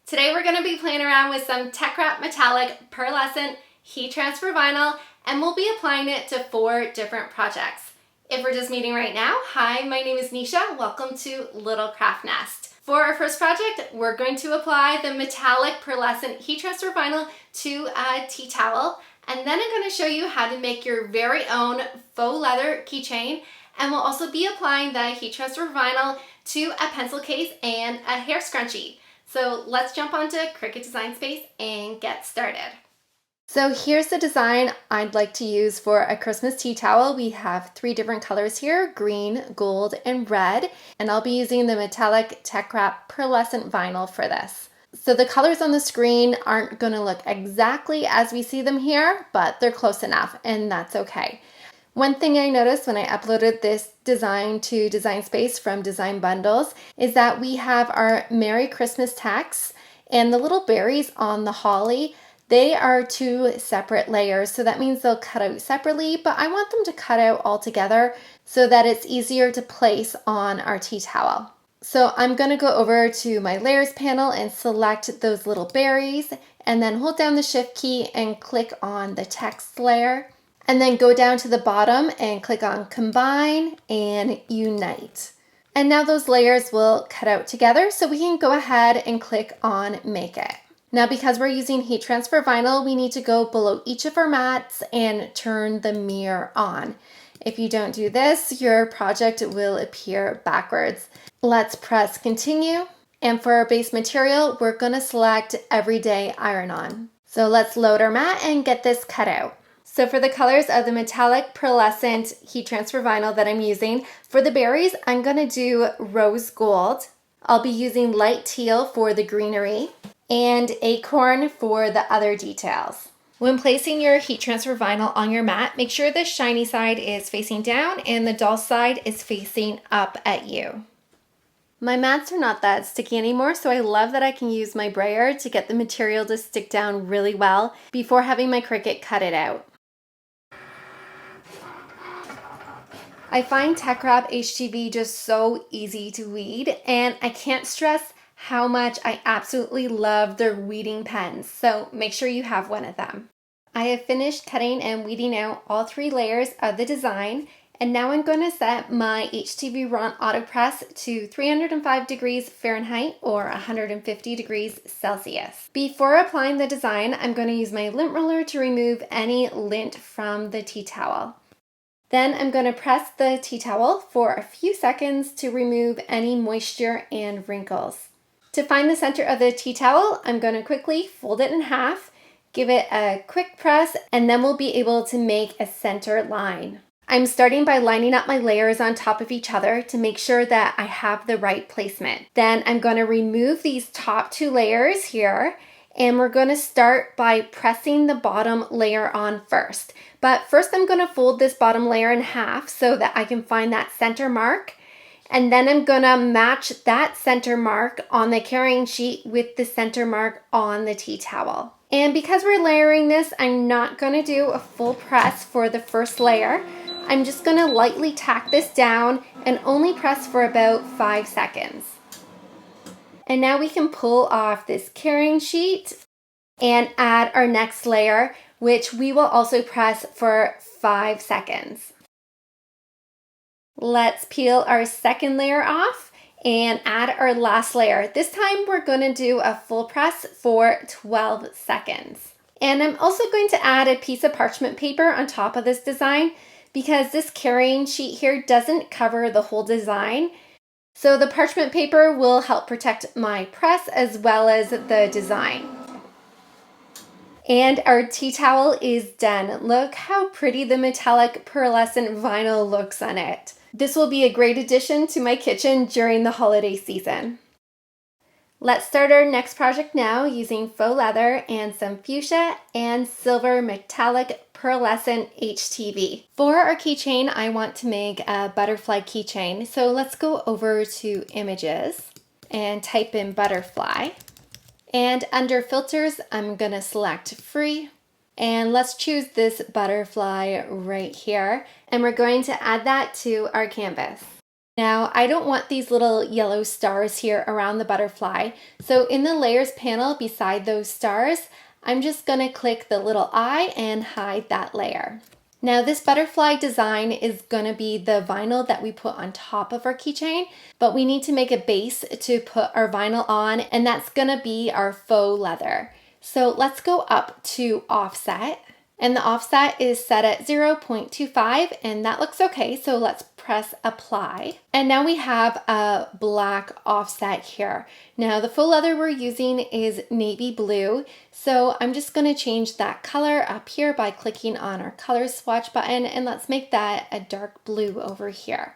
Today we're going to be playing around with some Teckwrap metallic pearlescent heat transfer vinyl, and we'll be applying it to 4 different projects. If we're just meeting right now, hi, my name is Nisha. Welcome to Little Craft Nest. For our first project, we're going to apply the metallic pearlescent heat transfer vinyl to a tea towel, and then I'm going to show you how to make your very own faux leather keychain, and we'll also be applying the heat transfer vinyl to a pencil case and a hair scrunchie. So let's jump onto Cricut Design Space and get started. So here's the design I'd like to use for a Christmas tea towel. We have 3 different colors here, green, gold, and red, and I'll be using the metallic Teckwrap pearlescent vinyl for this. So the colors on the screen aren't going to look exactly as we see them here, but they're close enough, and that's okay. One thing I noticed when I uploaded this design to Design Space from Design Bundles is that we have our Merry Christmas text and the little berries on the holly. They are 2 separate layers, so that means they'll cut out separately, but I want them to cut out all together so that it's easier to place on our tea towel. So I'm going to go over to my layers panel and select those little berries, and then hold down the shift key and click on the text layer. And then go down to the bottom and click on Combine and Unite. And now those layers will cut out together, so we can go ahead and click on Make It. Now because we're using heat transfer vinyl, we need to go below each of our mats and turn the mirror on. If you don't do this, your project will appear backwards. Let's press Continue. And for our base material, we're going to select Everyday Iron On. So let's load our mat and get this cut out. So for the colors of the metallic pearlescent heat transfer vinyl that I'm using, for the berries, I'm going to do rose gold. I'll be using light teal for the greenery and acorn for the other details. When placing your heat transfer vinyl on your mat, make sure the shiny side is facing down and the dull side is facing up at you. My mats are not that sticky anymore, so I love that I can use my brayer to get the material to stick down really well before having my Cricut cut it out. I find Teckwrap HTV just so easy to weed, and I can't stress how much I absolutely love their weeding pens, so make sure you have one of them. I have finished cutting and weeding out all 3 layers of the design, and now I'm going to set my HTV Ron Auto Press to 305 degrees Fahrenheit or 150 degrees Celsius. Before applying the design, I'm going to use my lint roller to remove any lint from the tea towel. Then I'm going to press the tea towel for a few seconds to remove any moisture and wrinkles. To find the center of the tea towel, I'm going to quickly fold it in half, give it a quick press, and then we'll be able to make a center line. I'm starting by lining up my layers on top of each other to make sure that I have the right placement. Then I'm going to remove these top 2 layers here, and we're going to start by pressing the bottom layer on first. But first I'm going to fold this bottom layer in half so that I can find that center mark. And then I'm going to match that center mark on the carrying sheet with the center mark on the tea towel. And because we're layering this, I'm not going to do a full press for the first layer. I'm just going to lightly tack this down and only press for about 5 seconds. And now we can pull off this carrying sheet and add our next layer, which we will also press for 5 seconds. Let's peel our second layer off and add our last layer. This time we're going to do a full press for 12 seconds. And I'm also going to add a piece of parchment paper on top of this design because this carrying sheet here doesn't cover the whole design. So the parchment paper will help protect my press as well as the design. And our tea towel is done. Look how pretty the metallic pearlescent vinyl looks on it. This will be a great addition to my kitchen during the holiday season. Let's start our next project now using faux leather and some fuchsia and silver metallic pearlescent HTV. For our keychain, I want to make a butterfly keychain. So let's go over to Images and type in butterfly. And under Filters, I'm going to select Free. And let's choose this butterfly right here. And we're going to add that to our canvas. Now, I don't want these little yellow stars here around the butterfly, so in the layers panel beside those stars, I'm just going to click the little eye and hide that layer. Now this butterfly design is going to be the vinyl that we put on top of our keychain, but we need to make a base to put our vinyl on, and that's going to be our faux leather. So let's go up to offset, and the offset is set at 0.25, and that looks okay, so let's press apply. And now we have a black offset here. Now the faux leather we're using is navy blue, so I'm just going to change that color up here by clicking on our color swatch button, and let's make that a dark blue over here.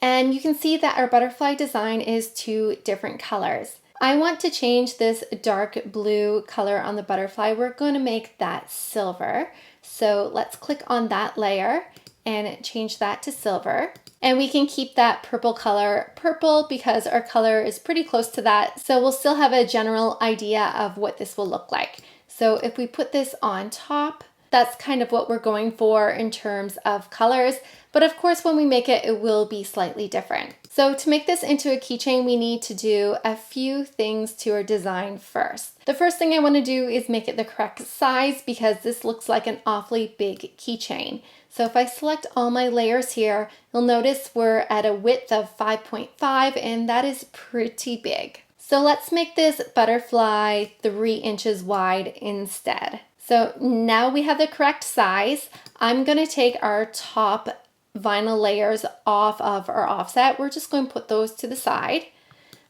And you can see that our butterfly design is 2 different colors. I want to change this dark blue color on the butterfly. We're going to make that silver. So let's click on that layer and change that to silver. And we can keep that purple color purple because our color is pretty close to that. So we'll still have a general idea of what this will look like. So if we put this on top, that's kind of what we're going for in terms of colors. But of course, when we make it, it will be slightly different. So to make this into a keychain, we need to do a few things to our design first. The first thing I want to do is make it the correct size because this looks like an awfully big keychain. So if I select all my layers here, you'll notice we're at a width of 5.5, and that is pretty big. So let's make this butterfly 3 inches wide instead. So now we have the correct size. I'm going to take our top vinyl layers off of our offset. We're just going to put those to the side.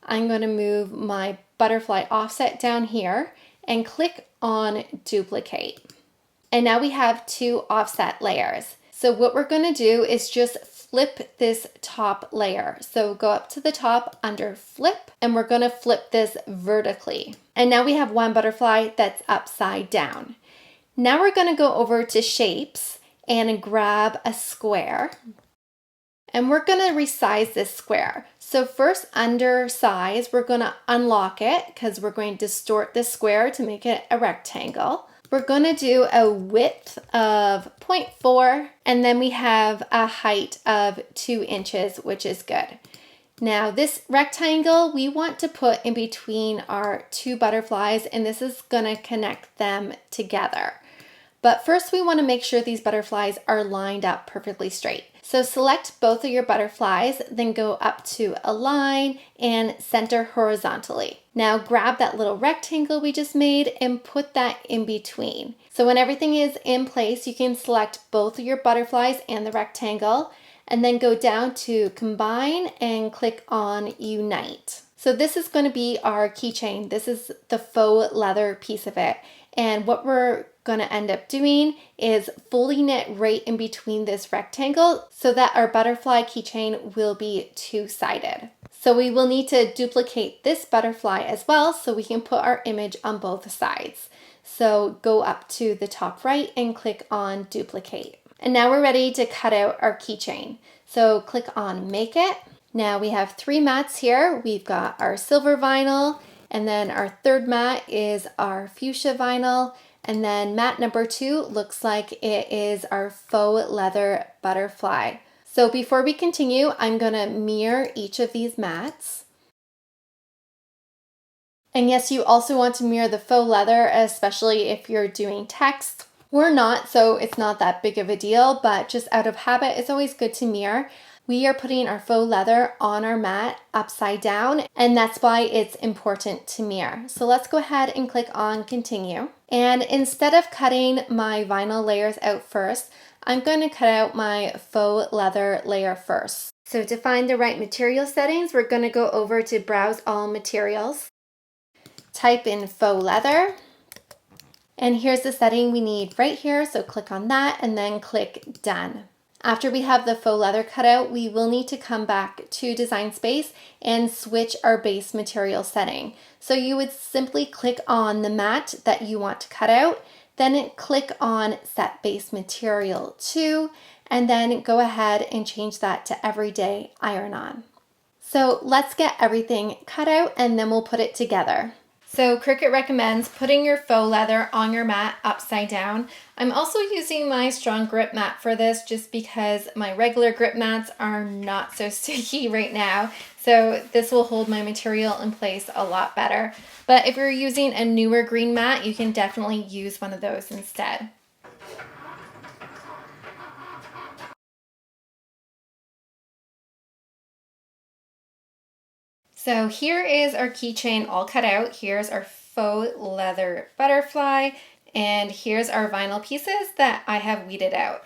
I'm going to move my butterfly offset down here and click on duplicate. And now we have 2 offset layers. So what we're going to do is just flip this top layer. So go up to the top under flip, and we're going to flip this vertically. And now we have one butterfly that's upside down. Now we're going to go over to shapes and grab a square, and we're going to resize this square. So first, under size, we're going to unlock it because we're going to distort this square to make it a rectangle. We're going to do a width of 0.4, and then we have a height of 2 inches, which is good. Now this rectangle we want to put in between our 2 butterflies, and this is going to connect them together. But first we want to make sure these butterflies are lined up perfectly straight. So select both of your butterflies, then go up to align and center horizontally. Now grab that little rectangle we just made and put that in between. So when everything is in place, you can select both of your butterflies and the rectangle, and then go down to combine and click on unite. So this is going to be our keychain. This is the faux leather piece of it. And what we're going to end up doing is folding it right in between this rectangle so that our butterfly keychain will be 2-sided. So we will need to duplicate this butterfly as well so we can put our image on both sides. So go up to the top right and click on duplicate. And now we're ready to cut out our keychain. So click on make it. Now we have 3 mats here. We've got our silver vinyl, and then our third mat is our fuchsia vinyl, and then mat number 2 looks like it is our faux leather butterfly. So before we continue, I'm going to mirror each of these mats. And yes, you also want to mirror the faux leather, especially if you're doing text. We're not, so it's not that big of a deal, but just out of habit, it's always good to mirror. We are putting our faux leather on our mat upside down, and that's why it's important to mirror. So let's go ahead and click on continue. And instead of cutting my vinyl layers out first, I'm going to cut out my faux leather layer first. So to find the right material settings, we're going to go over to browse all materials, type in faux leather, and here's the setting we need right here. So click on that and then click done. After we have the faux leather cut out, we will need to come back to Design Space and switch our base material setting. So you would simply click on the mat that you want to cut out, then click on Set Base Material to, and then go ahead and change that to Everyday Iron On. So let's get everything cut out and then we'll put it together. So Cricut recommends putting your faux leather on your mat upside down. I'm also using my strong grip mat for this just because my regular grip mats are not so sticky right now. So this will hold my material in place a lot better. But if you're using a newer green mat, you can definitely use one of those instead. So here is our keychain all cut out. Here's our faux leather butterfly, and here's our vinyl pieces that I have weeded out.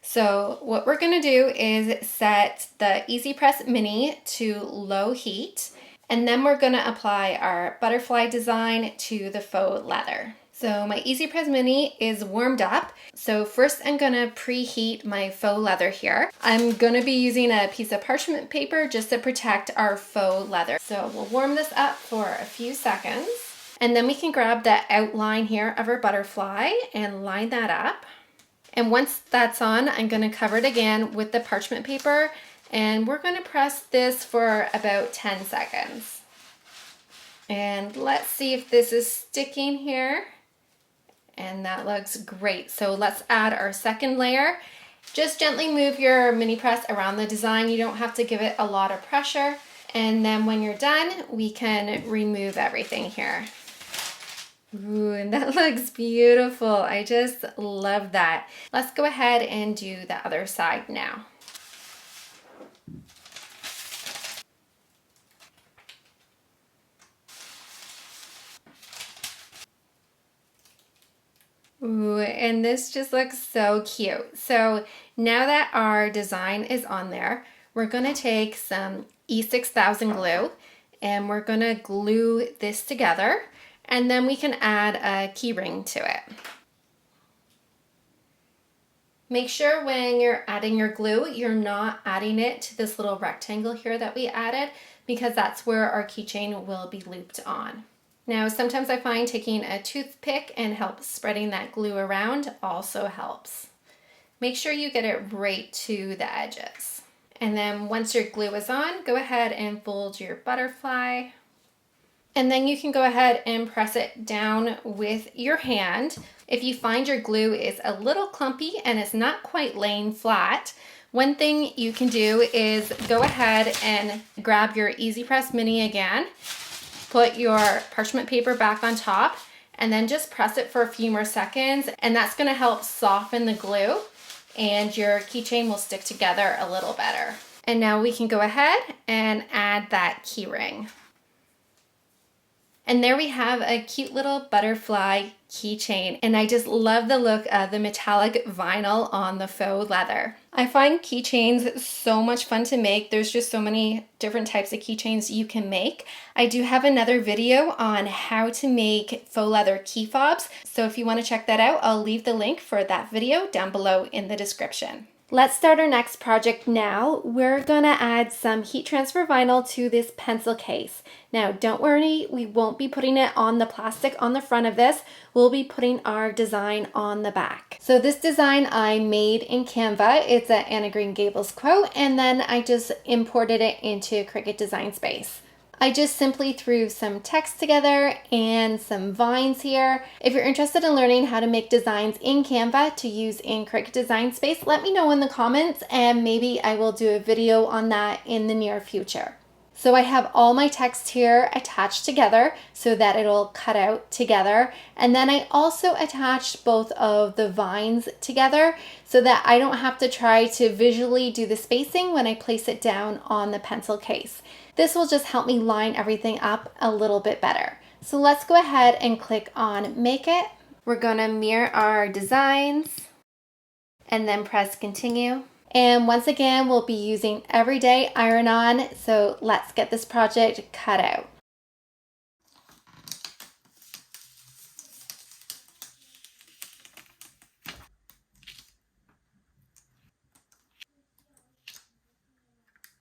So what we're gonna do is set the Easy Press Mini to low heat, and then we're gonna apply our butterfly design to the faux leather. So my Easy Press Mini is warmed up. So first I'm gonna preheat my faux leather here. I'm gonna be using a piece of parchment paper just to protect our faux leather. So we'll warm this up for a few seconds. And then we can grab the outline here of our butterfly and line that up. And once that's on, I'm gonna cover it again with the parchment paper, and we're gonna press this for about 10 seconds. And let's see if this is sticking here. And that looks great. So let's add our second layer. Just gently move your mini press around the design. You don't have to give it a lot of pressure. And then when you're done, we can remove everything here. Ooh, and that looks beautiful. I just love that. Let's go ahead and do the other side now. Ooh, and this just looks so cute. So now that our design is on there, we're gonna take some E6000 glue and we're gonna glue this together, and then we can add a key ring to it. Make sure when you're adding your glue, you're not adding it to this little rectangle here that we added, because that's where our keychain will be looped on. Now, sometimes I find taking a toothpick and help spreading that glue around also helps. Make sure you get it right to the edges. And then once your glue is on, go ahead and fold your butterfly. And then you can go ahead and press it down with your hand. If you find your glue is a little clumpy and it's not quite laying flat, one thing you can do is go ahead and grab your Easy Press Mini again, put your parchment paper back on top, and then just press it for a few more seconds, and that's gonna help soften the glue, and your keychain will stick together a little better. And now we can go ahead and add that key ring. And there we have a cute little butterfly keychain, and I just love the look of the metallic vinyl on the faux leather. I find keychains so much fun to make. There's just so many different types of keychains you can make. I do have another video on how to make faux leather key fobs, so if you want to check that out, I'll leave the link for that video down below in the description. Let's start our next project now. We're gonna add some heat transfer vinyl to this pencil case. Now, don't worry, we won't be putting it on the plastic on the front of this. We'll be putting our design on the back. So this design I made in Canva. It's an Anna Green Gables quote, and then I just imported it into Cricut Design Space. I just simply threw some text together and some vines here. If you're interested in learning how to make designs in Canva to use in Cricut Design Space, let me know in the comments and maybe I will do a video on that in the near future. So I have all my text here attached together so that it'll cut out together. And then I also attached both of the vines together so that I don't have to try to visually do the spacing when I place it down on the pencil case. This will just help me line everything up a little bit better. So let's go ahead and click on Make It. We're gonna mirror our designs and then press Continue. And once again, we'll be using Everyday Iron-On, so let's get this project cut out.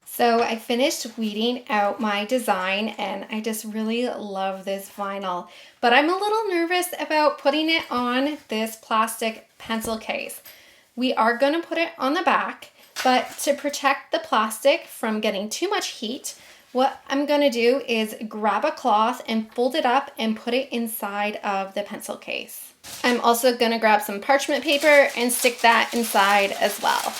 So I finished weeding out my design and I just really love this vinyl, but I'm a little nervous about putting it on this plastic pencil case. We are gonna put it on the back, but to protect the plastic from getting too much heat, What I'm gonna do is grab a cloth and fold it up and put it inside of the pencil case. I'm also gonna grab some parchment paper and stick that inside as well.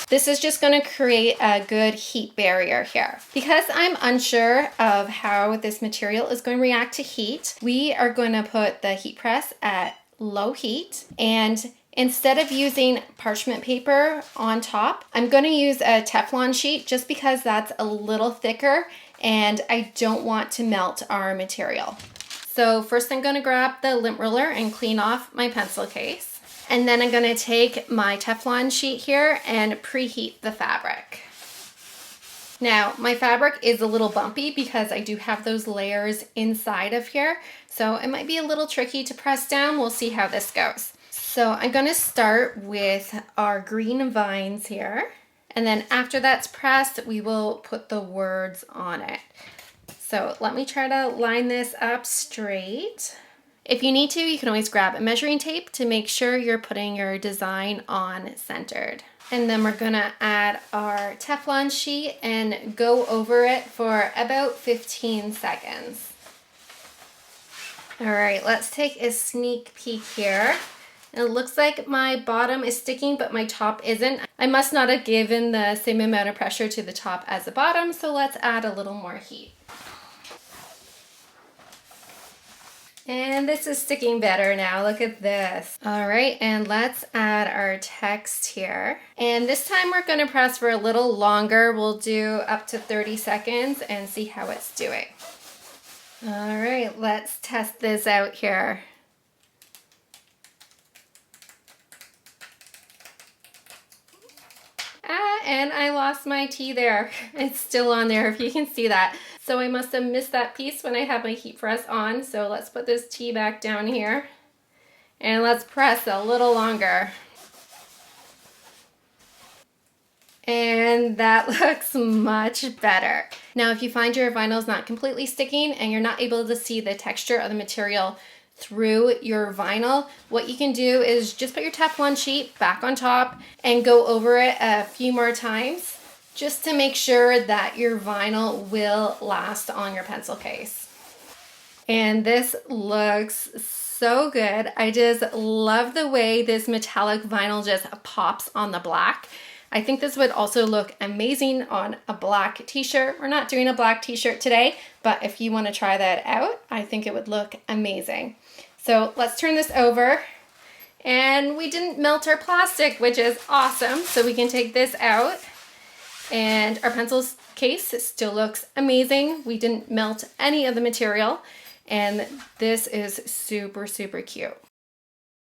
This is just gonna create a good heat barrier here. Because I'm unsure of how this material is going to react to heat, we are gonna put the heat press at low heat, and instead of using parchment paper on top, I'm gonna use a Teflon sheet just because that's a little thicker and I don't want to melt our material. So first I'm gonna grab the lint roller and clean off my pencil case. And then I'm gonna take my Teflon sheet here and preheat the fabric. Now, my fabric is a little bumpy because I do have those layers inside of here, so it might be a little tricky to press down. We'll see how this goes. So I'm gonna start with our green vines here. And then after that's pressed, we will put the words on it. So let me try to line this up straight. If you need to, you can always grab a measuring tape to make sure you're putting your design on centered. And then we're gonna add our Teflon sheet and go over it for about 15 seconds. All right, let's take a sneak peek here. It looks like my bottom is sticking, but my top isn't. I must not have given the same amount of pressure to the top as the bottom, so let's add a little more heat. And this is sticking better now, look at this. All right, and let's add our text here. And this time we're gonna press for a little longer. We'll do up to 30 seconds and see how it's doing. All right, let's test this out here. And I lost my tea there. It's still on there if you can see that. So I must have missed that piece when I had my heat press on. So let's put this tea back down here and let's press a little longer. And that looks much better. Now, if you find your vinyl is not completely sticking and you're not able to see the texture of the material through your vinyl, what you can do is just put your Teflon sheet back on top and go over it a few more times just to make sure that your vinyl will last on your pencil case. And this looks so good. I just love the way this metallic vinyl just pops on the black. I think this would also look amazing on a black t-shirt. We're not doing a black t-shirt today, but if you want to try that out, I think it would look amazing. So let's turn this over. And we didn't melt our plastic, which is awesome. So we can take this out and our pencil case still looks amazing. We didn't melt any of the material and this is super, super cute.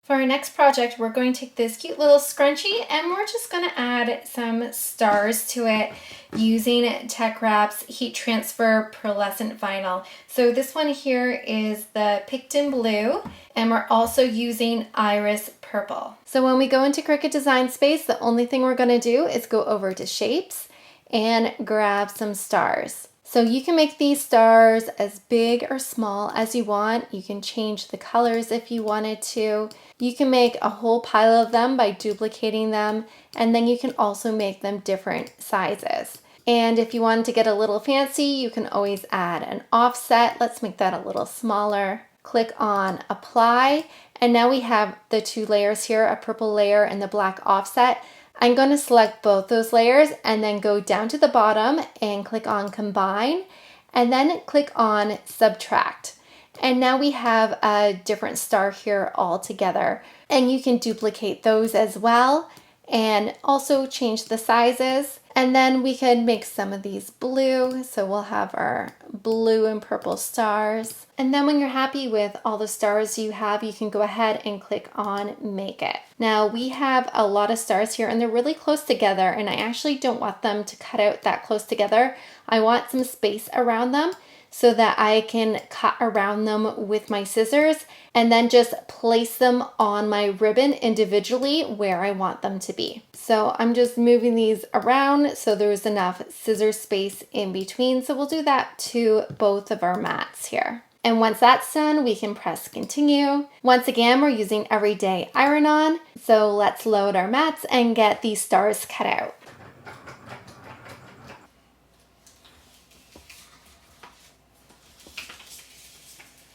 For our next project, we're going to take this cute little scrunchie and we're just going to add some stars to it using Teckwrap's heat transfer pearlescent vinyl. So this one here is the Picton blue and we're also using iris purple. So when we go into Cricut Design Space, the only thing we're going to do is go over to shapes and grab some stars. So you can make these stars as big or small as you want. You can change the colors if you wanted to. You can make a whole pile of them by duplicating them, and then you can also make them different sizes. And if you wanted to get a little fancy, you can always add an offset. Let's make that a little smaller. Click on apply, and now we have the two layers here, a purple layer and the black offset. I'm going to select both those layers and then go down to the bottom and click on combine and then click on subtract. And now we have a different star here all together, and you can duplicate those as well and also change the sizes. And then we can make some of these blue. So we'll have our blue and purple stars. And then when you're happy with all the stars you have, you can go ahead and click on make it. Now we have a lot of stars here and they're really close together, and I actually don't want them to cut out that close together. I want some space around them so that I can cut around them with my scissors and then just place them on my ribbon individually where I want them to be. So I'm just moving these around so there's enough scissor space in between. So we'll do that to both of our mats here. And once that's done, we can press continue. Once again, we're using everyday iron-on. So let's load our mats and get these stars cut out.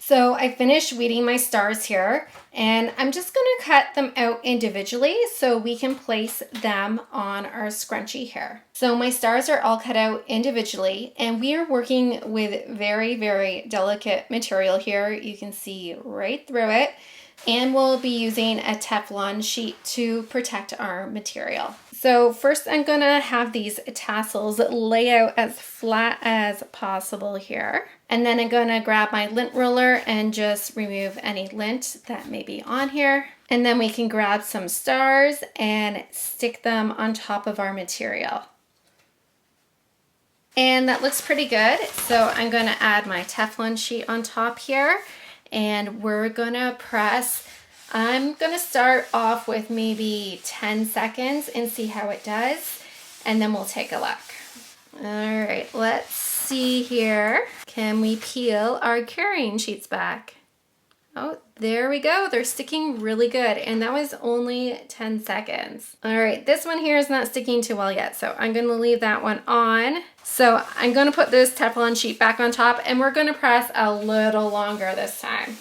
So I finished weeding my stars here, and I'm just going to cut them out individually so we can place them on our scrunchie here. So my stars are all cut out individually, and we are working with very, very delicate material here. You can see right through it. And we'll be using a Teflon sheet to protect our material. So first I'm gonna have these tassels lay out as flat as possible here. And then I'm gonna grab my lint roller and just remove any lint that may be on here. And then we can grab some stars and stick them on top of our material. And that looks pretty good. So I'm gonna add my Teflon sheet on top here. And we're gonna press. I'm gonna start off with maybe 10 seconds and see how it does, and then we'll take a look. All right, let's see here. Can we peel our carrying sheets back? Oh, there we go. They're sticking really good, and that was only 10 seconds. All right, this one here is not sticking too well yet, so I'm gonna leave that one on. So I'm gonna put this Teflon sheet back on top, and we're gonna press a little longer this time.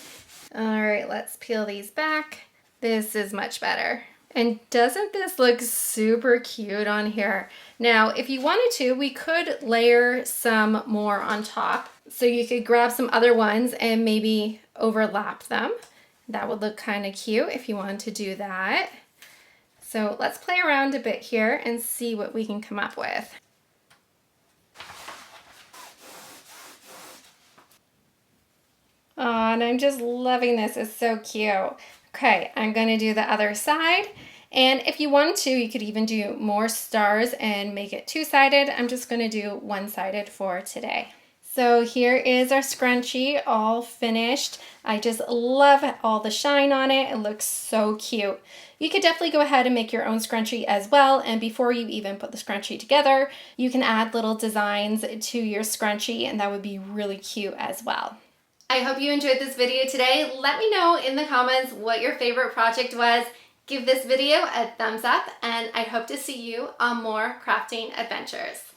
All right, let's peel these back. This is much better. And doesn't this look super cute on here? Now, if you wanted to, we could layer some more on top. So you could grab some other ones and maybe overlap them. That would look kind of cute if you wanted to do that. So let's play around a bit here and see what we can come up with. Oh, and I'm just loving this. It's so cute. Okay, I'm going to do the other side. And if you want to, you could even do more stars and make it two-sided. I'm just going to do one-sided for today. So here is our scrunchie all finished. I just love all the shine on it. It looks so cute. You could definitely go ahead and make your own scrunchie as well. And before you even put the scrunchie together, you can add little designs to your scrunchie, and that would be really cute as well. I hope you enjoyed this video today. Let me know in the comments what your favorite project was. Give this video a thumbs up, and I hope to see you on more crafting adventures.